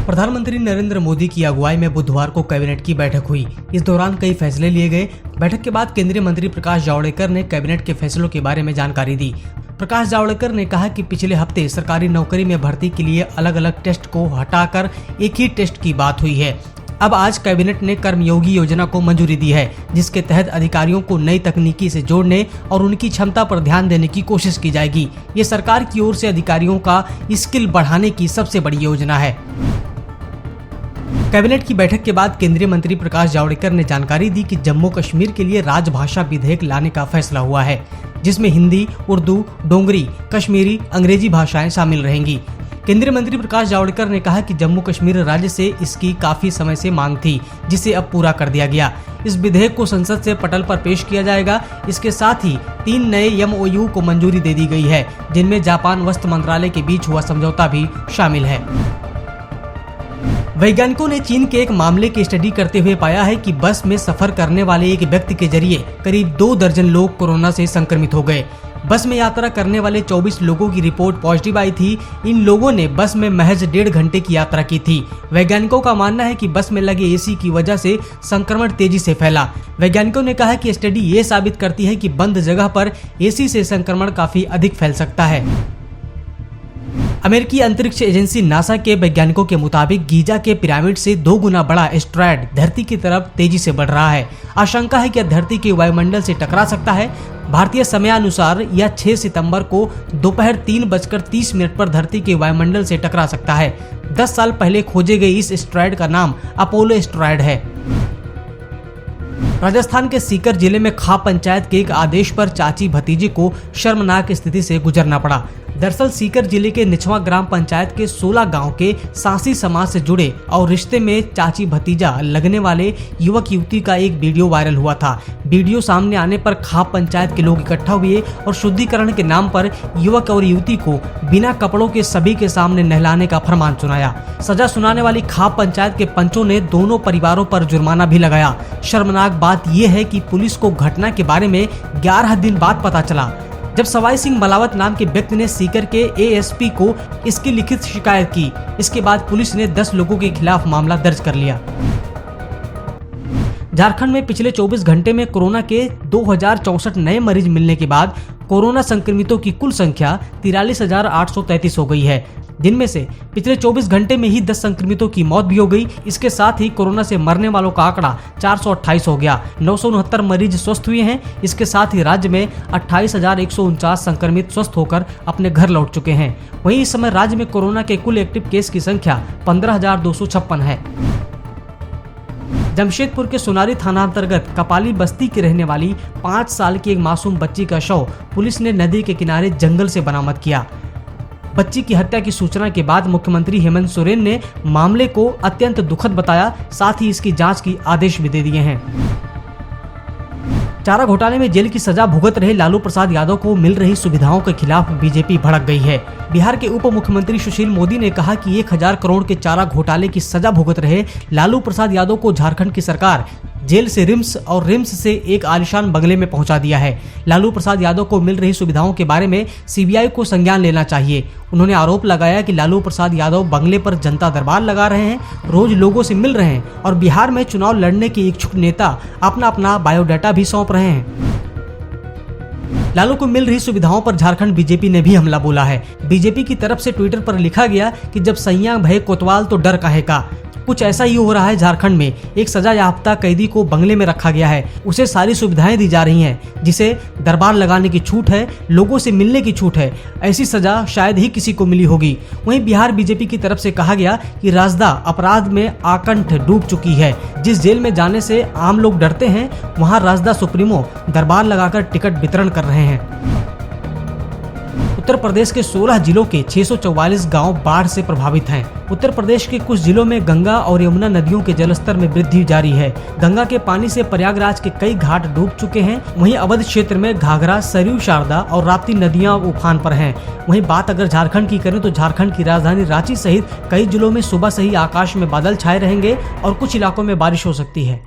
प्रधानमंत्री नरेंद्र मोदी की अगुवाई में बुधवार को कैबिनेट की बैठक हुई। इस दौरान कई फैसले लिए गए। बैठक के बाद केंद्रीय मंत्री प्रकाश जावड़ेकर ने कैबिनेट के फैसलों के बारे में जानकारी दी। प्रकाश जावड़ेकर ने कहा कि पिछले हफ्ते सरकारी नौकरी में भर्ती के लिए अलग अलग टेस्ट को हटाकर एक ही टेस्ट की बात हुई है। अब आज कैबिनेट ने कर्मयोगी योजना को मंजूरी दी है, जिसके तहत अधिकारियों को नई तकनीकी से जोड़ने और उनकी क्षमता पर ध्यान देने की कोशिश की जाएगी। ये सरकार की ओर से अधिकारियों का स्किल बढ़ाने की सबसे बड़ी योजना है। कैबिनेट की बैठक के बाद केंद्रीय मंत्री प्रकाश जावड़ेकर ने जानकारी दी कि जम्मू कश्मीर के लिए राजभाषा विधेयक लाने का फैसला हुआ है, जिसमें हिंदी, उर्दू, डोगरी, कश्मीरी, अंग्रेजी भाषाएं शामिल रहेंगी। केंद्रीय मंत्री प्रकाश जावड़ेकर ने कहा कि जम्मू कश्मीर राज्य से इसकी काफी समय से मांग थी, जिसे अब पूरा कर दिया गया। इस विधेयक को संसद से पटल पर पेश किया जाएगा। इसके साथ ही 3 नए MOU को मंजूरी दे दी गई है, जिनमें जापान वस्त्र मंत्रालय के बीच हुआ समझौता भी शामिल है। वैज्ञानिकों ने चीन के एक मामले की स्टडी करते हुए पाया है कि बस में सफर करने वाले एक व्यक्ति के जरिए करीब 2 दर्जन लोग कोरोना से संक्रमित हो गए। बस में यात्रा करने वाले 24 लोगों की रिपोर्ट पॉजिटिव आई थी। इन लोगों ने बस में महज 1.5 घंटे की यात्रा की थी। वैज्ञानिकों का मानना है कि बस में लगे AC की वजह से संक्रमण तेजी से फैला। वैज्ञानिकों ने कहा कि स्टडी ये साबित करती है कि बंद जगह पर AC से संक्रमण काफी अधिक फैल सकता है। अमेरिकी अंतरिक्ष एजेंसी नासा के वैज्ञानिकों के मुताबिक गीजा के पिरामिड से 2 गुना बड़ा एस्टेरॉयड धरती की तरफ तेजी से बढ़ रहा है। आशंका है कि धरती के वायुमंडल से टकरा सकता है। भारतीय समयानुसार यह 6 सितंबर को दोपहर 3:30 पर धरती के वायुमंडल से टकरा सकता है। 10 साल पहले खोजे गए इस एस्टेरॉयड का नाम अपोलो एस्टेरॉयड है। राजस्थान के सीकर जिले में खाप पंचायत के एक आदेश पर चाची भतीजे को शर्मनाक स्थिति से गुजरना पड़ा। दरअसल सीकर जिले के निचवा ग्राम पंचायत के 16 गांव के सांसी समाज से जुड़े और रिश्ते में चाची भतीजा लगने वाले युवक युवती का एक वीडियो वायरल हुआ था। वीडियो सामने आने पर खाप पंचायत के लोग इकट्ठा हुए और शुद्धिकरण के नाम पर युवक और युवती को बिना कपड़ों के सभी के सामने नहलाने का फरमान सुनाया। सजा सुनाने वाली खाप पंचायत के पंचों ने दोनों परिवारों पर जुर्माना भी लगाया। शर्मनाक बात यह है कि पुलिस को घटना के बारे में 11 दिन बाद पता चला, जब सवाई सिंह मलावत नाम के व्यक्ति ने सीकर के ASP को इसकी लिखित शिकायत की। इसके बाद पुलिस ने 10 लोगों के खिलाफ मामला दर्ज कर लिया। झारखंड में पिछले 24 घंटे में कोरोना के 2064 नए मरीज मिलने के बाद कोरोना संक्रमितों की कुल संख्या 43,833 हो गई है, जिनमें से पिछले 24 घंटे में ही 10 संक्रमितों की मौत भी हो गई। इसके साथ ही कोरोना से मरने वालों का आंकड़ा 428 हो गया। 969 मरीज स्वस्थ हुए हैं। इसके साथ ही राज्य में 28,149 संक्रमित स्वस्थ होकर अपने घर लौट चुके हैं। वहीं इस समय राज्य में कोरोना के कुल एक्टिव केस की संख्या 15,256 है। जमशेदपुर के सोनारी थाना अंतर्गत कपाली बस्ती की रहने वाली 5 साल की एक मासूम बच्ची का शव पुलिस ने नदी के किनारे जंगल से बरामद किया। बच्ची की हत्या की सूचना के बाद मुख्यमंत्री हेमंत सोरेन ने मामले को अत्यंत दुखद बताया, साथ ही इसकी जांच की आदेश भी दे दिए हैं। चारा घोटाले में जेल की सजा भुगत रहे लालू प्रसाद यादव को मिल रही सुविधाओं के खिलाफ बीजेपी भड़क गई है। बिहार के उप मुख्यमंत्री सुशील मोदी ने कहा कि 1000 करोड़ के चारा घोटाले की सजा भुगत रहे लालू प्रसाद यादव को झारखंड की सरकार जेल से रिम्स और रिम्स से एक आलीशान बंगले में पहुंचा दिया है। लालू प्रसाद यादव को मिल रही सुविधाओं के बारे में CBI को संज्ञान लेना चाहिए। उन्होंने आरोप लगाया कि लालू प्रसाद यादव बंगले पर जनता दरबार लगा रहे हैं, रोज लोगों से मिल रहे हैं और बिहार में चुनाव लड़ने के इच्छुक नेता अपना बायोडाटा भी सौंप रहे हैं। लालू को मिल रही सुविधाओं पर झारखंड बीजेपी ने भी हमला बोला है। बीजेपी की तरफ से ट्विटर पर लिखा गया कि जब सैया भय कोतवाल तो डर काहे का। कुछ ऐसा ही हो रहा है झारखंड में। एक सजा याफ्ता कैदी को बंगले में रखा गया है, उसे सारी सुविधाएं दी जा रही हैं, जिसे दरबार लगाने की छूट है, लोगों से मिलने की छूट है। ऐसी सजा शायद ही किसी को मिली होगी। वहीं बिहार बीजेपी की तरफ से कहा गया कि राजदा अपराध में आकंठ डूब चुकी है। जिस जेल में जाने से आम लोग डरते हैं, वहाँ राजदा सुप्रीमो दरबार लगाकर टिकट वितरण कर रहे हैं। उत्तर प्रदेश के 16 जिलों के 644 गांव बाढ़ से प्रभावित हैं। उत्तर प्रदेश के कुछ जिलों में गंगा और यमुना नदियों के जलस्तर में वृद्धि जारी है। गंगा के पानी से प्रयागराज के कई घाट डूब चुके हैं। वहीं अवध क्षेत्र में घाघरा, सरयू, शारदा और राप्ती नदियां उफान पर हैं। वहीं बात अगर झारखंड की करें तो झारखंड की राजधानी रांची सहित कई जिलों में सुबह से ही आकाश में बादल छाए रहेंगे और कुछ इलाकों में बारिश हो सकती है।